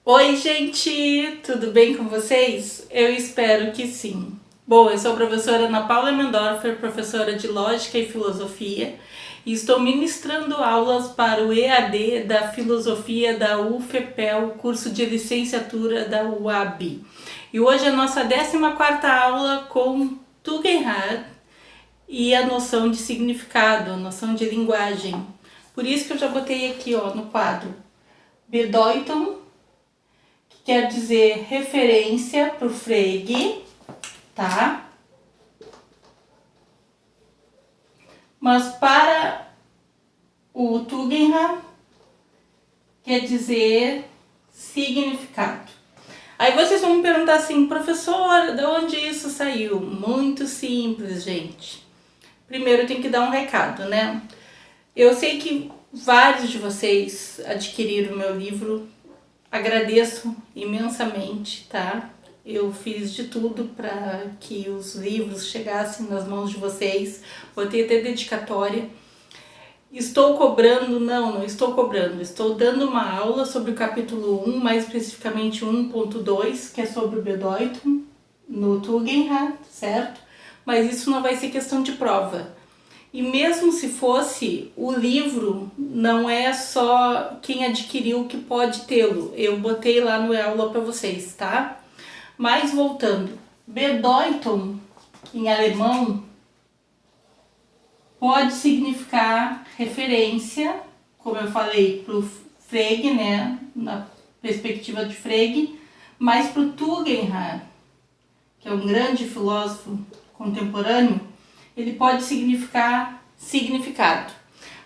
Oi, gente! Tudo bem com vocês? Eu espero que sim. Bom, eu sou a professora Ana Paula Mendorfer, professora de Lógica e Filosofia, e estou ministrando aulas para o EAD da Filosofia da UFPEL, curso de licenciatura da UAB. E hoje é a nossa 14ª aula com Tugendhat e a noção de significado, a noção de linguagem. Por isso que eu já botei aqui no quadro Bedeutung, quer dizer referência para o Frege, tá? Mas para o Tugendhat quer dizer significado. Aí vocês vão me perguntar assim, professora, de onde isso saiu? Muito simples, gente. Primeiro eu tenho que dar um recado, né? Eu sei que vários de vocês adquiriram o meu livro. Agradeço imensamente, tá? Eu fiz de tudo para que os livros chegassem nas mãos de vocês. Botei até dedicatória. Estou cobrando? Não estou cobrando. Estou dando uma aula sobre o capítulo 1, mais especificamente 1.2, que é sobre o Bedeutung, no Tugendhat, certo? Mas isso não vai ser questão de prova. E mesmo se fosse, o livro não é só quem adquiriu que pode tê-lo. Eu botei lá no aula para vocês, tá? Mas voltando, Bedeutung, em alemão, pode significar referência, como eu falei, para o Frege, né? Na perspectiva de Frege, mas para o Tugendhat, que é um grande filósofo contemporâneo, ele pode significar significado.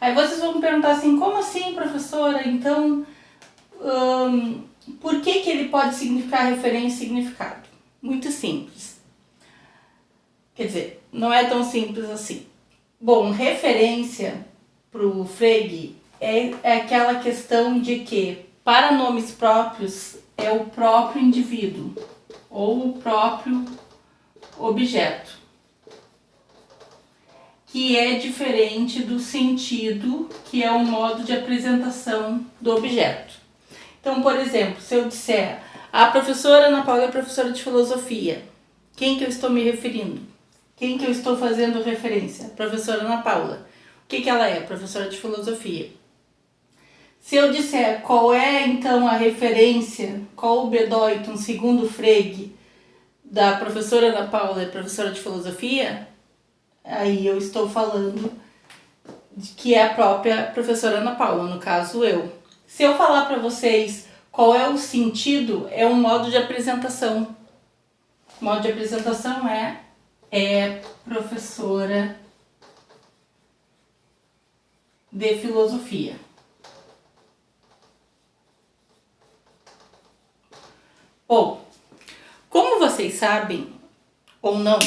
Aí vocês vão me perguntar assim, como assim, professora? Então, por que ele pode significar referência e significado? Muito simples. Quer dizer, não é tão simples assim. Bom, referência para o Frege é aquela questão de que, para nomes próprios, é o próprio indivíduo ou o próprio objeto, que é diferente do sentido, que é o modo de apresentação do objeto. Então, por exemplo, se eu disser a professora Ana Paula é professora de filosofia, quem que eu estou me referindo? Quem que eu estou fazendo referência? Professora Ana Paula. O que ela é? Professora de filosofia. Se eu disser qual é então a referência, qual o Bedeutung segundo Frege da professora Ana Paula é professora de filosofia, aí eu estou falando de que é a própria professora Ana Paula, no caso eu. Se eu falar para vocês qual é o sentido, é um modo de apresentação. O modo de apresentação é professora de filosofia. Bom, como vocês sabem, ou não,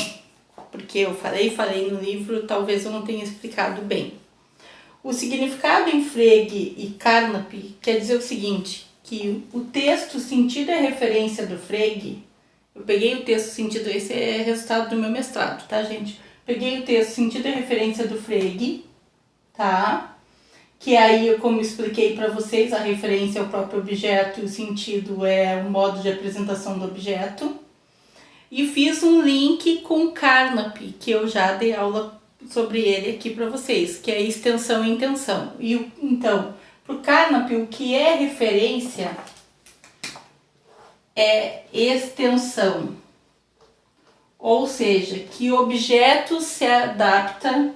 porque eu falei no livro, talvez eu não tenha explicado bem. O significado em Frege e Carnap quer dizer o seguinte, que o texto sentido é referência do Frege. Eu peguei o texto sentido, esse é resultado do meu mestrado, tá, gente? Peguei o texto sentido é referência do Frege, tá? Que aí, como expliquei para vocês, a referência é o próprio objeto e o sentido é o modo de apresentação do objeto. E fiz um link com Carnap, que eu já dei aula sobre ele aqui para vocês, que é extensão e intenção. E então, para o Carnap, o que é referência é extensão, ou seja, que objeto se adapta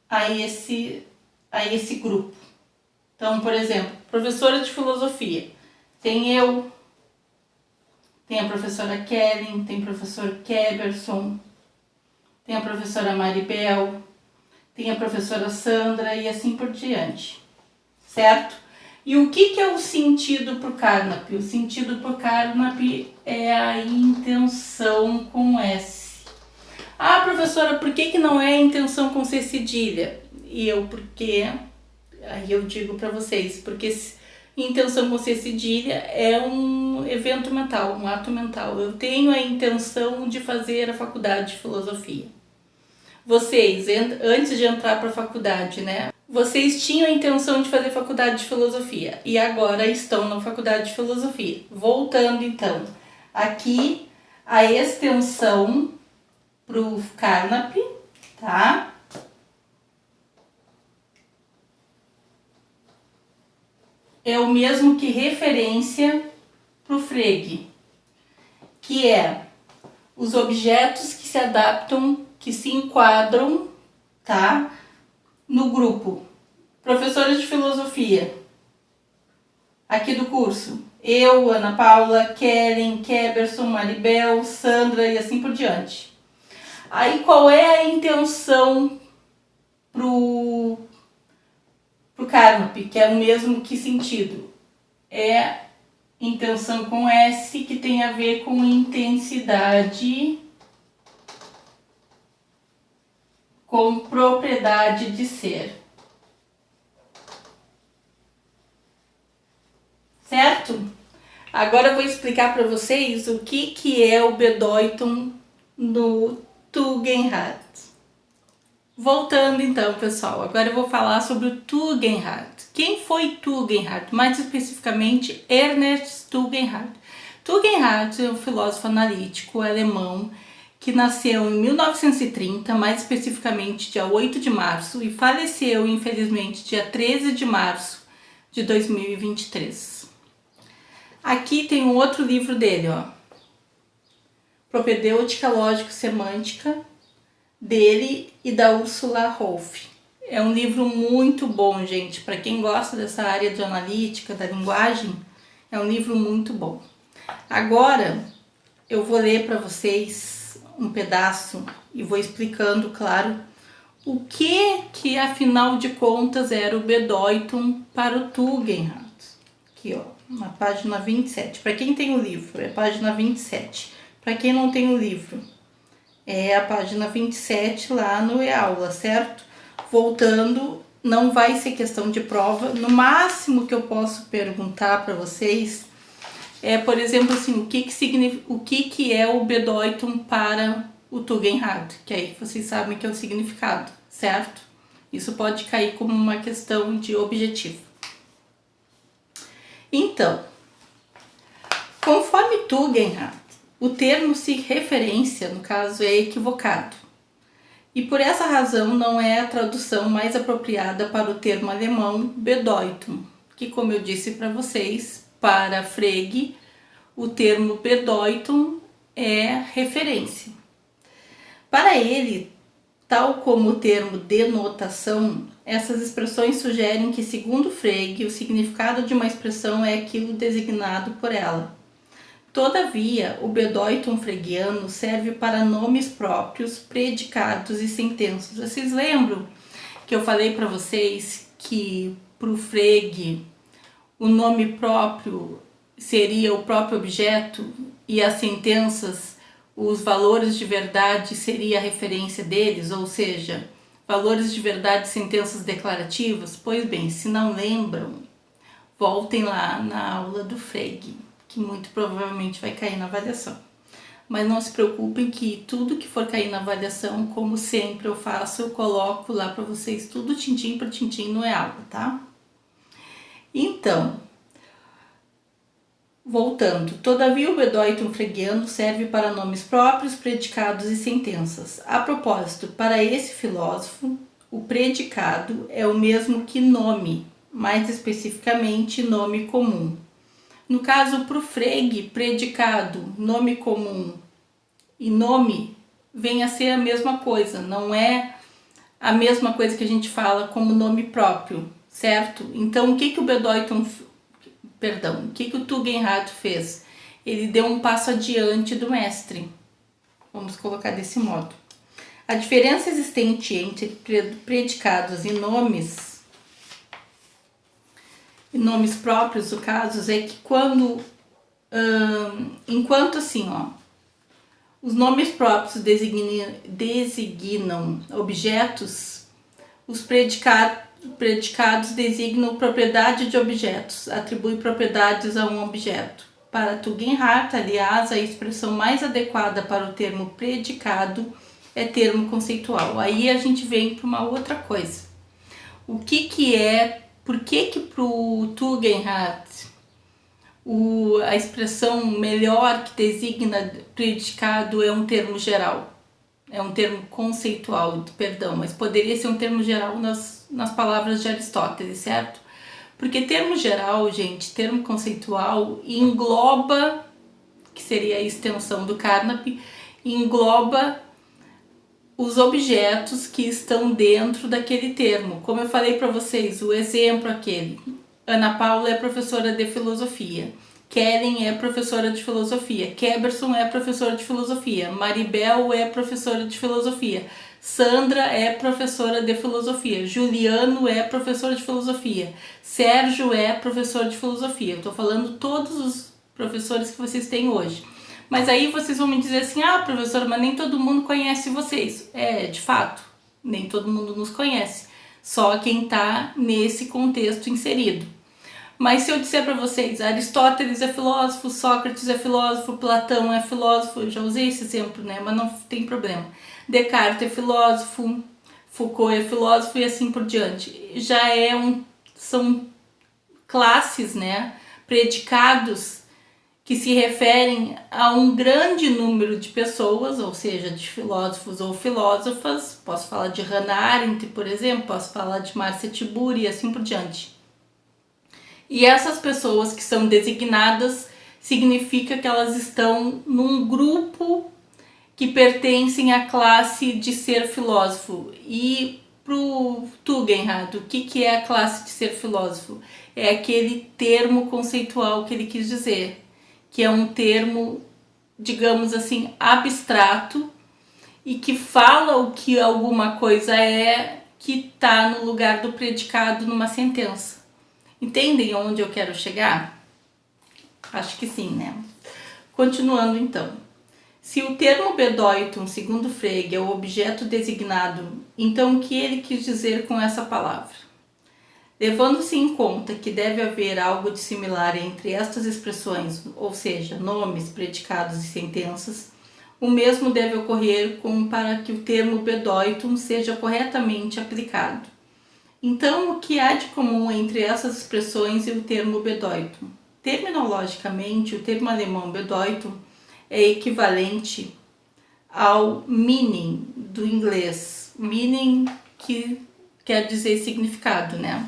a esse grupo. Então, por exemplo, professora de filosofia, tem eu, tem a professora Kellen, tem o professor Keberson, tem a professora Maribel, tem a professora Sandra e assim por diante, certo? E o que é o sentido para o Carnap? O sentido para o Carnap é a intenção com S. Ah, professora, por que não é a intenção com C cedilha? Aí eu digo para vocês, porque intenção com C cedilha é um evento mental, um ato mental. Eu tenho a intenção de fazer a faculdade de filosofia. Vocês, antes de entrar para a faculdade, né? vocês tinham a intenção de fazer faculdade de filosofia e agora estão na faculdade de filosofia. Voltando então, aqui a extensão para o Carnap, tá? É o mesmo que referência para o Frege, que é os objetos que se adaptam, que se enquadram, tá? No grupo. Professores de filosofia, aqui do curso, eu, Ana Paula, Kellen, Keberson, Maribel, Sandra e assim por diante. Aí qual é a intenção pro Carnap, que é o mesmo que sentido? É intenção com S, que tem a ver com intensidade, com propriedade de ser. Certo? Agora eu vou explicar para vocês o que é o Bedeutung no Tugendhat. Voltando então, pessoal, agora eu vou falar sobre o Tugendhat. Quem foi Tugendhat? Mais especificamente, Ernest Tugendhat. Tugendhat é um filósofo analítico alemão que nasceu em 1930, mais especificamente dia 8 de março, e faleceu, infelizmente, dia 13 de março de 2023. Aqui tem um outro livro dele, ó. Propedêutica Lógico-Semântica, dele e da Ursula Rolf. É um livro muito bom, gente. Para quem gosta dessa área de analítica, da linguagem, é um livro muito bom. Agora, eu vou ler para vocês um pedaço e vou explicando, claro, o que afinal de contas era o Bedeutung para o Tugendhat. Aqui, ó, na página 27. Para quem tem o livro, é a página 27. Para quem não tem o livro, é a página 27 lá no E-Aula, certo? Voltando, não vai ser questão de prova. No máximo que eu posso perguntar para vocês é, por exemplo, assim, o que é o Bedeutung para o Tugendhat, que aí vocês sabem que é o significado, certo? Isso pode cair como uma questão de objetivo. Então, conforme Tugendhat, o termo se referência, no caso, é equivocado. E por essa razão não é a tradução mais apropriada para o termo alemão Bedeutung, que, como eu disse para vocês, para Frege, o termo Bedeutung é referência. Para ele, tal como o termo denotação, essas expressões sugerem que, segundo Frege, o significado de uma expressão é aquilo designado por ela. Todavia, o Bedeutung fregiano serve para nomes próprios, predicados e sentenças. Vocês lembram que eu falei para vocês que para o Frege o nome próprio seria o próprio objeto e as sentenças, os valores de verdade, seria a referência deles, ou seja, valores de verdade, sentenças declarativas? Pois bem, se não lembram, voltem lá na aula do Frege, que muito provavelmente vai cair na avaliação. Mas não se preocupem que tudo que for cair na avaliação, como sempre eu faço, eu coloco lá para vocês tudo tintim por tintim no E-Aula, tá? Então, voltando, todavia o Bedeutung fregiano serve para nomes próprios, predicados e sentenças. A propósito, para esse filósofo, o predicado é o mesmo que nome, mais especificamente nome comum. No caso, para o Frege, predicado, nome comum e nome vem a ser a mesma coisa, não é a mesma coisa que a gente fala como nome próprio, certo? Então, o que o o Tugendhat fez? Ele deu um passo adiante do mestre, vamos colocar desse modo. A diferença existente entre predicados e nomes próprios, no caso, é que enquanto assim, ó, os nomes próprios designam objetos, os predicados designam propriedade de objetos, atribuem propriedades a um objeto. Para Tugendhat, aliás, a expressão mais adequada para o termo predicado é termo conceitual. Aí a gente vem para uma outra coisa. Por que pro Tugendhat a expressão melhor que designa predicado é um termo geral? É um termo conceitual, perdão, mas poderia ser um termo geral nas palavras de Aristóteles, certo? Porque termo geral, gente, termo conceitual engloba, que seria a extensão do Carnap, engloba os objetos que estão dentro daquele termo. Como eu falei para vocês, o exemplo aquele. Ana Paula é professora de filosofia. Kellen é professora de filosofia. Keberson é professora de filosofia. Maribel é professora de filosofia. Sandra é professora de filosofia. Juliano é professor de filosofia. Sérgio é professor de filosofia. Eu estou falando todos os professores que vocês têm hoje. Mas aí vocês vão me dizer assim, professora, mas nem todo mundo conhece vocês. É, de fato, nem todo mundo nos conhece. Só quem está nesse contexto inserido. Mas se eu disser para vocês, Aristóteles é filósofo, Sócrates é filósofo, Platão é filósofo, eu já usei esse exemplo, né? Mas não tem problema. Descartes é filósofo, Foucault é filósofo e assim por diante. São classes, né? Predicados que se referem a um grande número de pessoas, ou seja, de filósofos ou filósofas. Posso falar de Hannah Arendt, por exemplo, posso falar de Marcia Tiburi e assim por diante. E essas pessoas que são designadas significa que elas estão num grupo que pertencem à classe de ser filósofo. E pro Tugendhat, o que é a classe de ser filósofo? É aquele termo conceitual que ele quis dizer, que é um termo, digamos assim, abstrato e que fala o que alguma coisa é, que está no lugar do predicado numa sentença. Entendem onde eu quero chegar? Acho que sim, né? Continuando então. Se o termo Bedeutung, segundo Frege, é o objeto designado, então o que ele quis dizer com essa palavra? Levando-se em conta que deve haver algo de similar entre estas expressões, ou seja, nomes, predicados e sentenças, o mesmo deve ocorrer para que o termo Bedeutung seja corretamente aplicado. Então, o que há de comum entre essas expressões e o termo Bedeutung? Terminologicamente, o termo alemão Bedeutung é equivalente ao meaning do inglês. Meaning, que quer dizer significado, né?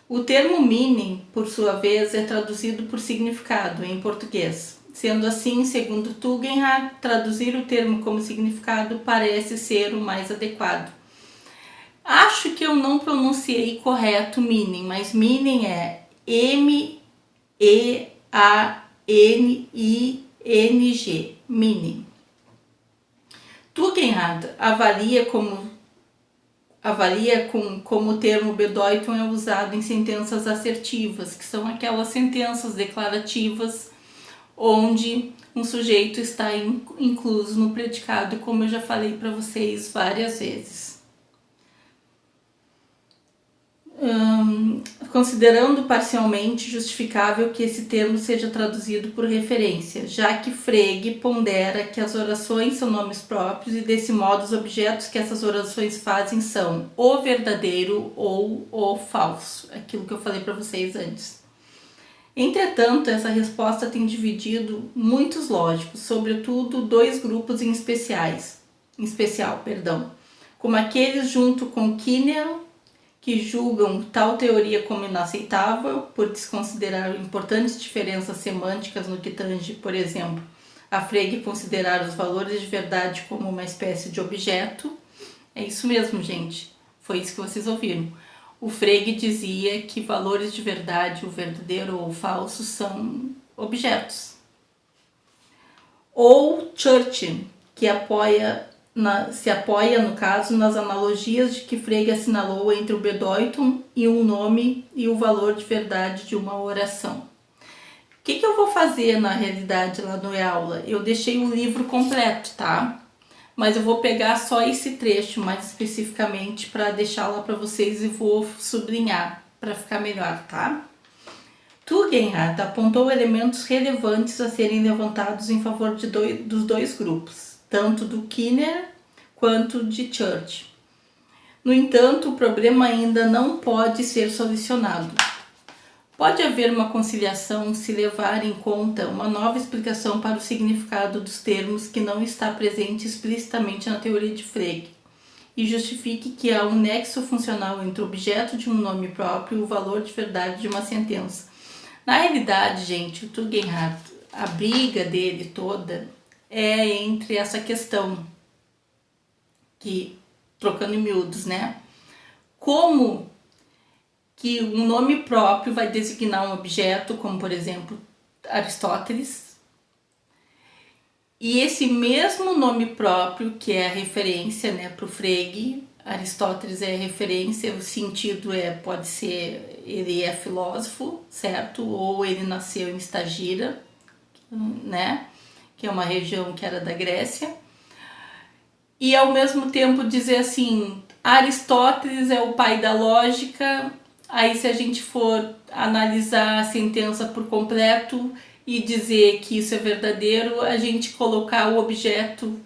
O termo meaning, por sua vez, é traduzido por significado em português. Sendo assim, segundo Tugendhat, traduzir o termo como significado parece ser o mais adequado. Acho que eu não pronunciei correto meaning, mas meaning é M-E-A-N-I-N-G, meaning. Tugendhat avalia como o termo Bedeutung é usado em sentenças assertivas, que são aquelas sentenças declarativas onde um sujeito está incluso no predicado, como eu já falei para vocês várias vezes. Considerando parcialmente justificável que esse termo seja traduzido por referência, já que Frege pondera que as orações são nomes próprios e desse modo os objetos que essas orações fazem são o verdadeiro ou o falso, aquilo que eu falei para vocês antes. Entretanto, essa resposta tem dividido muitos lógicos, sobretudo dois grupos em especial, como aqueles junto com Kinel, que julgam tal teoria como inaceitável por desconsiderar importantes diferenças semânticas no que tange, por exemplo, a Frege considerar os valores de verdade como uma espécie de objeto. É isso mesmo, gente. Foi isso que vocês ouviram. O Frege dizia que valores de verdade, o verdadeiro ou o falso, são objetos. Ou Church, que se apoia, no caso, nas analogias de que Frege assinalou entre o Bedeutung e um nome e o valor de verdade de uma oração. O que eu vou fazer, na realidade, lá no aula? Eu deixei o livro completo, tá? Mas eu vou pegar só esse trecho, mais especificamente, para deixar lá para vocês e vou sublinhar para ficar melhor, tá? Tugendhat apontou elementos relevantes a serem levantados em favor dos dois grupos, tanto do Kinner quanto de Church. No entanto, o problema ainda não pode ser solucionado. Pode haver uma conciliação se levar em conta uma nova explicação para o significado dos termos que não está presente explicitamente na teoria de Frege e justifique que há um nexo funcional entre o objeto de um nome próprio e o valor de verdade de uma sentença. Na realidade, gente, o Tugendhat, a briga dele toda é entre essa questão que, trocando em miúdos, né? Como que um nome próprio vai designar um objeto, como por exemplo Aristóteles, e esse mesmo nome próprio, que é a referência, né, para o Frege, Aristóteles é a referência, o sentido pode ser, ele é filósofo, certo? Ou ele nasceu em Stagira, né, que é uma região que era da Grécia, e ao mesmo tempo dizer assim, Aristóteles é o pai da lógica. Aí, se a gente for analisar a sentença por completo e dizer que isso é verdadeiro, a gente colocar o objeto,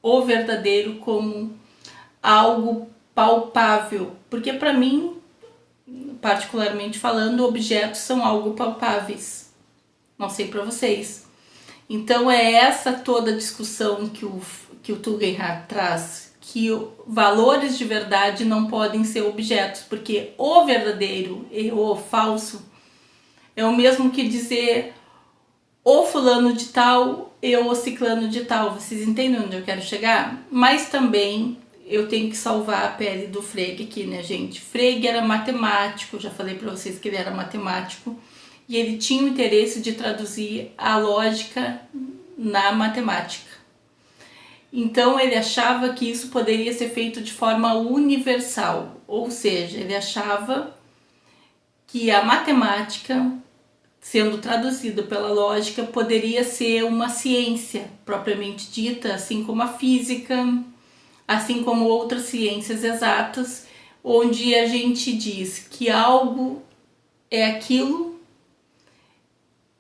o verdadeiro, como algo palpável. Porque para mim, particularmente falando, objetos são algo palpáveis. Não sei para vocês. Então é essa toda a discussão que o Tugendhat traz, que valores de verdade não podem ser objetos, porque o verdadeiro e o falso é o mesmo que dizer o fulano de tal e o ciclano de tal. Vocês entendem onde eu quero chegar? Mas também eu tenho que salvar a pele do Frege aqui, né, gente? Frege era matemático, já falei para vocês que ele era matemático, e ele tinha o interesse de traduzir a lógica na matemática. Então ele achava que isso poderia ser feito de forma universal, ou seja, ele achava que a matemática, sendo traduzida pela lógica, poderia ser uma ciência propriamente dita, assim como a física, assim como outras ciências exatas, onde a gente diz que algo é aquilo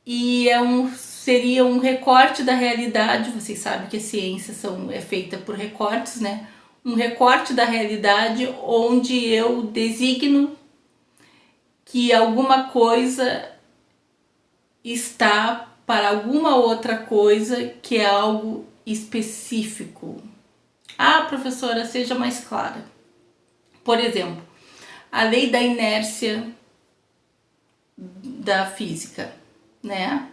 e seria um recorte da realidade. Vocês sabem que a ciência é feita por recortes, né? Um recorte da realidade onde eu designo que alguma coisa está para alguma outra coisa que é algo específico. Ah, professora, seja mais clara. Por exemplo, a lei da inércia da física, né?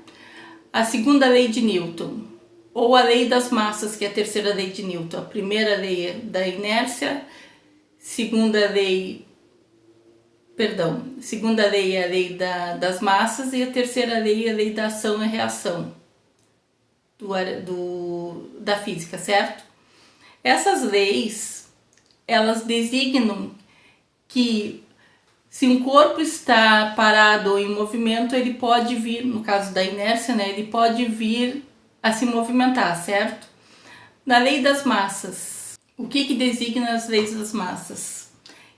A segunda lei de Newton, ou a lei das massas, que é a terceira lei de Newton. A primeira lei é da inércia, segunda lei é a lei das massas, e a terceira lei é a lei da ação e reação da física, certo? Essas leis, elas designam que se um corpo está parado ou em movimento, ele pode vir, no caso da inércia, né, ele pode vir a se movimentar, certo? Na lei das massas, o que designa as leis das massas?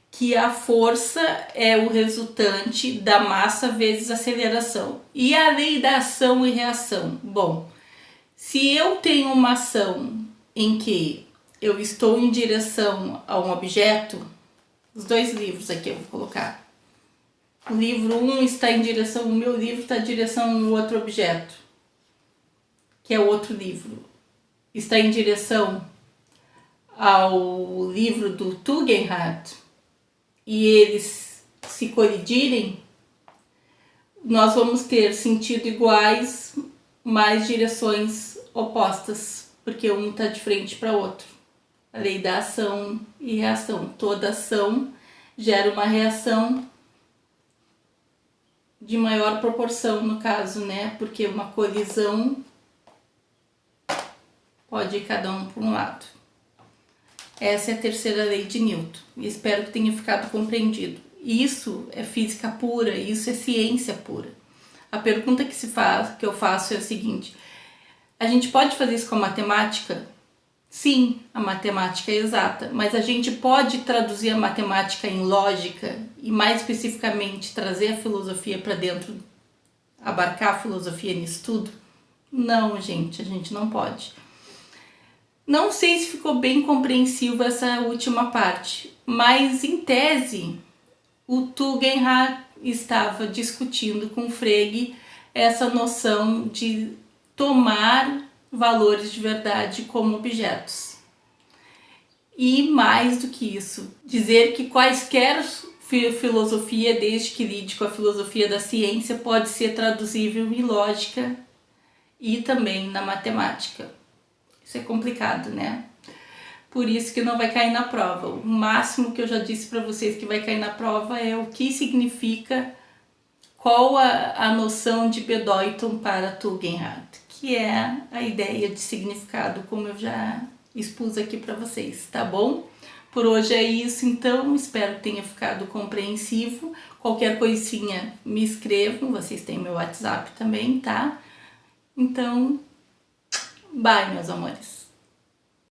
Que a força é o resultante da massa vezes aceleração. E a lei da ação e reação? Bom, se eu tenho uma ação em que eu estou em direção a um objeto, os dois livros aqui eu vou colocar. O livro 1 está em direção, o meu livro está em direção a um outro objeto, que é o outro livro. Está em direção ao livro do Tugendhat e eles se colidirem, nós vamos ter sentido iguais, mas direções opostas, porque um está de frente para o outro. A lei da ação e reação. Toda ação gera uma reação de maior proporção, no caso, né? Porque uma colisão pode ir cada um para um lado. Essa é a terceira lei de Newton. E espero que tenha ficado compreendido. Isso é física pura, isso é ciência pura. A pergunta que eu faço é a seguinte: a gente pode fazer isso com a matemática? Sim, a matemática é exata, mas a gente pode traduzir a matemática em lógica e, mais especificamente, trazer a filosofia para dentro, abarcar a filosofia nisso tudo? Não, gente, a gente não pode. Não sei se ficou bem compreensivo essa última parte, mas em tese o Tugendhat estava discutindo com Frege essa noção de tomar valores de verdade como objetos. E mais do que isso, dizer que quaisquer filosofia, desde que lide com a filosofia da ciência, pode ser traduzível em lógica e também na matemática. Isso é complicado, né? Por isso que não vai cair na prova. O máximo que eu já disse para vocês que vai cair na prova é o que significa, qual a noção de Bedeutung para Tugendhat, que é a ideia de significado, como eu já expus aqui para vocês, tá bom? Por hoje é isso, então, espero que tenha ficado compreensivo. Qualquer coisinha me escrevam, vocês têm meu WhatsApp também, tá? Então, bye, meus amores.